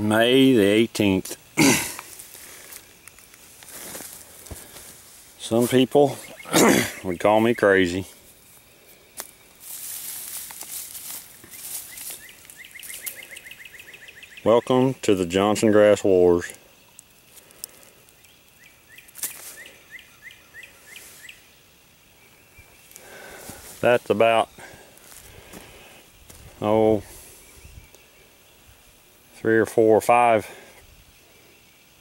May the 18th. Some people would call me crazy. Welcome to the Johnsongrass Wars. That's about, 3 or 4 or 5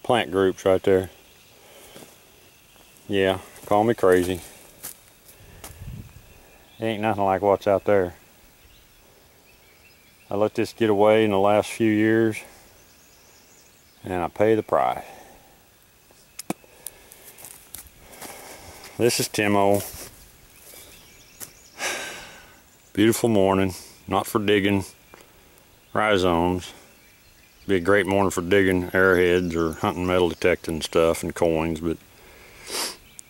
plant groups right there. Yeah, call me crazy. Ain't nothing like what's out there. I let this get away in the last few years, and I pay the price. This is Timo. Beautiful morning, not for digging rhizomes. Be a great morning for digging arrowheads or hunting metal detecting stuff and coins, but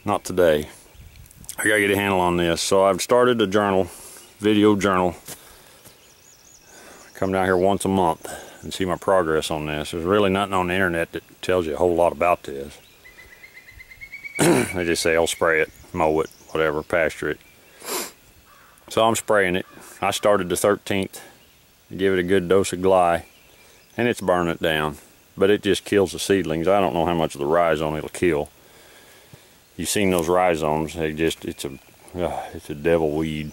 not today. I gotta get a handle on this. So I've started a journal, video journal. Come down here once a month and see my progress on this. There's really nothing on the internet that tells you a whole lot about this. They just say, I'll spray it, mow it, whatever, pasture it. So I'm spraying it. I started the 13th, give it a good dose of gly, and it's burning it down. But it just kills the seedlings. I don't know how much of the rhizome it'll kill. You've seen those rhizomes, they just, it's a devil weed.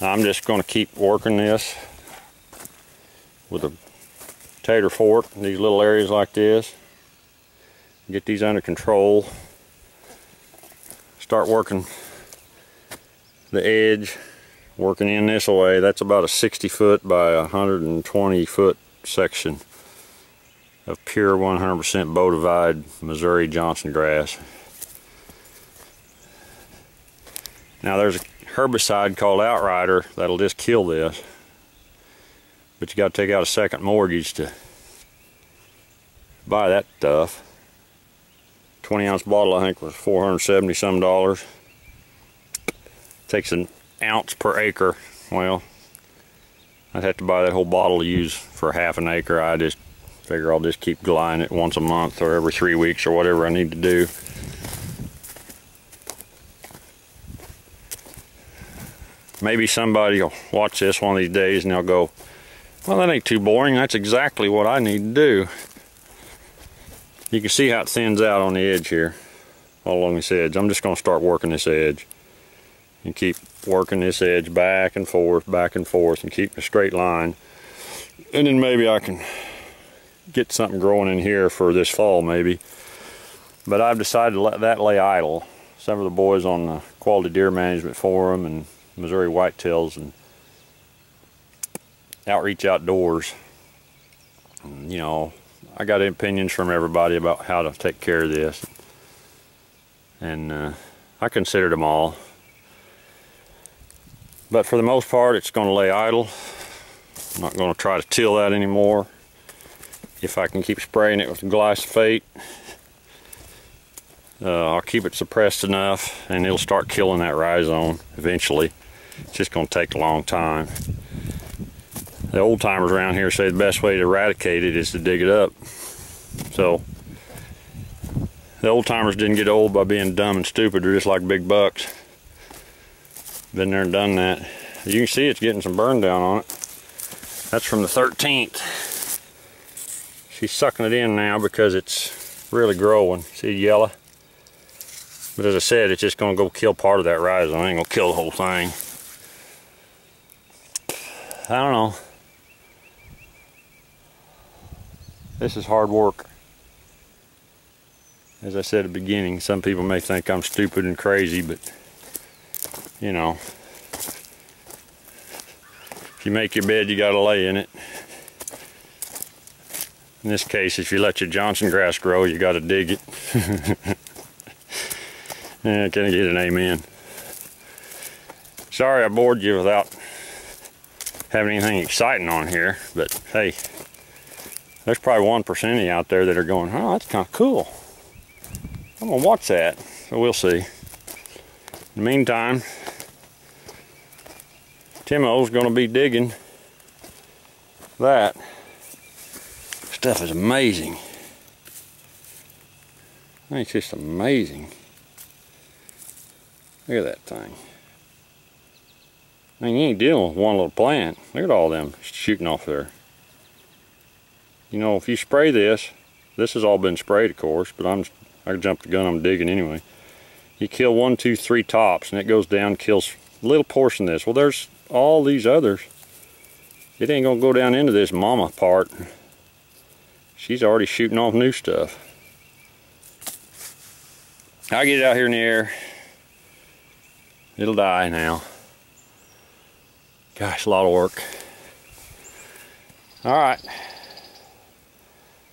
I'm just going to keep working this with a tater fork, these little areas like this. Get these under control. Start working the edge, working in this way. That's about a 60 foot by 120 foot section of pure 100% bow divide Missouri Johnson grass. Now there's a herbicide called Outrider that'll just kill this, but you got to take out a second mortgage to buy that stuff. 20-ounce bottle I think was $470 some. Takes an ounce per acre. Well, I'd have to buy that whole bottle to use for half an acre. I just figure I'll just keep glying it once a month or every 3 weeks or whatever I need to do. Maybe somebody will watch this one of these days and they'll go, well, that ain't too boring. That's exactly what I need to do. You can see how it thins out on the edge here, all along this edge. I'm just going to start working this edge and keep working this edge back and forth, and keep a straight line. And then maybe I can get something growing in here for this fall maybe. But I've decided to let that lay idle. Some of the boys on the Quality Deer Management Forum and Missouri Whitetails and Outreach Outdoors, you know, I got opinions from everybody about how to take care of this, and I considered them all. But for the most part, it's going to lay idle. I'm not going to try to till that anymore. If I can keep spraying it with glyphosate, I'll keep it suppressed enough, and it'll start killing that rhizome eventually. It's just going to take a long time. The old timers around here say the best way to eradicate it is to dig it up. So the old timers didn't get old by being dumb and stupid. They're just like big bucks. Been there and done that. You can see it's getting some burn down on it. That's from the 13th. She's sucking it in now because it's really growing. See yellow? But as I said, it's just going to go kill part of that rhizome. It ain't going to kill the whole thing. I don't know. This is hard work. As I said at the beginning, some people may think I'm stupid and crazy, but you know, if you make your bed, you gotta lay in it. In this case, if you let your Johnson grass grow, you gotta dig it. Yeah, can I get an amen? Sorry I bored you without having anything exciting on here, but hey, there's probably 1% of you out there that are going, oh, that's kind of cool. I'm gonna watch that, so we'll see. In the meantime, Timo's gonna be digging That stuff is amazing. I mean, it's just amazing. Look at that thing. I mean, you ain't dealing with one little plant. Look at all them shooting off there. You know, if you spray this has all been sprayed, of course, but I jumped the gun, I'm digging anyway. You kill 1, 2, 3 tops, and it goes down, kills a little portion of this. Well, there's all these others. It ain't gonna go down into this mama part. She's already shooting off new stuff. I'll get it out here in the air. It'll die now. Gosh, a lot of work. All right.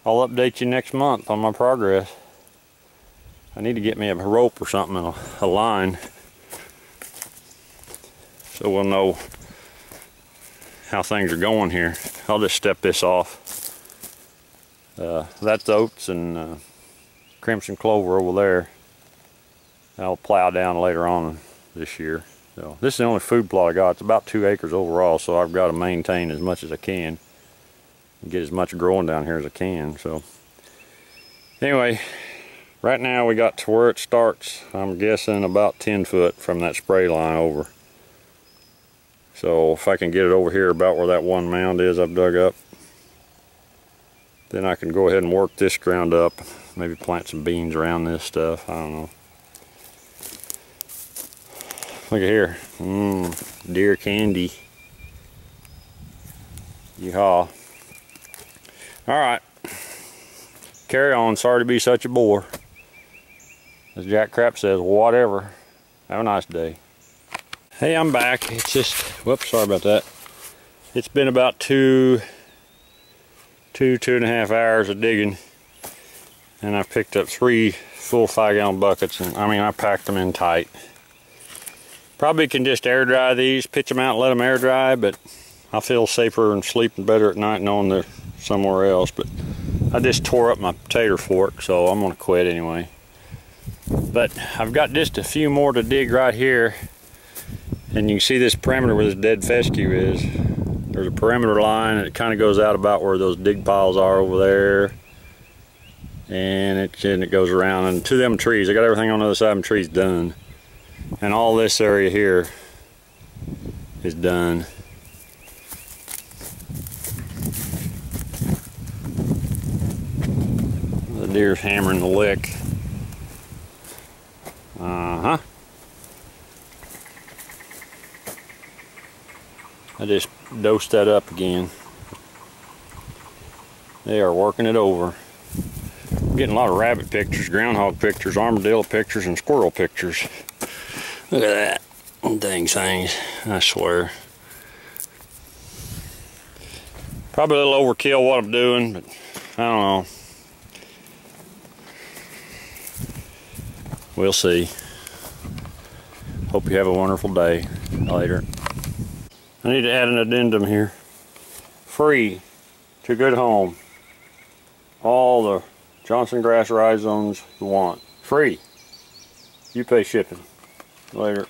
I'll update you next month on my progress. I need to get me a rope or something and a line, so we'll know how things are going here. I'll just step this off. That's oats and crimson clover over there. I'll plow down later on this year. So this is the only food plot I got. It's about 2 acres overall, so I've got to maintain as much as I can and get as much growing down here as I can. So anyway, right now we got to where it starts. I'm guessing about 10 foot from that spray line over. So if I can get it over here about where that one mound is I've dug up, then I can go ahead and work this ground up. Maybe plant some beans around this stuff. I don't know. Look at here. Deer candy. Yeehaw. Alright. Carry on. Sorry to be such a bore. As Jack Crap says, whatever. Have a nice day. Hey, I'm back. It's just, whoops, sorry about that. It's been about two and a half hours of digging, and I picked up 3 full 5-gallon buckets, and I packed them in tight. Probably can just air dry these, pitch them out and let them air dry, but I feel safer and sleeping better at night knowing they're somewhere else. But I just tore up my potato fork, so I'm gonna quit anyway. But I've got just a few more to dig right here, and you can see this perimeter where this dead fescue is. There's a perimeter line, and it kind of goes out about where those dig piles are over there, and it goes around and to them trees. I got everything on the other side of them trees done, and all this area here is done. The deer's hammering the lick. I just dosed that up again. They are working it over. I'm getting a lot of rabbit pictures, groundhog pictures, armadillo pictures, and squirrel pictures. Look at that. Dang things, I swear. Probably a little overkill what I'm doing, but I don't know. We'll see. Hope you have a wonderful day. Later. I need to add an addendum here. Free to good home. All the Johnsongrass rhizomes you want. Free. You pay shipping. Later.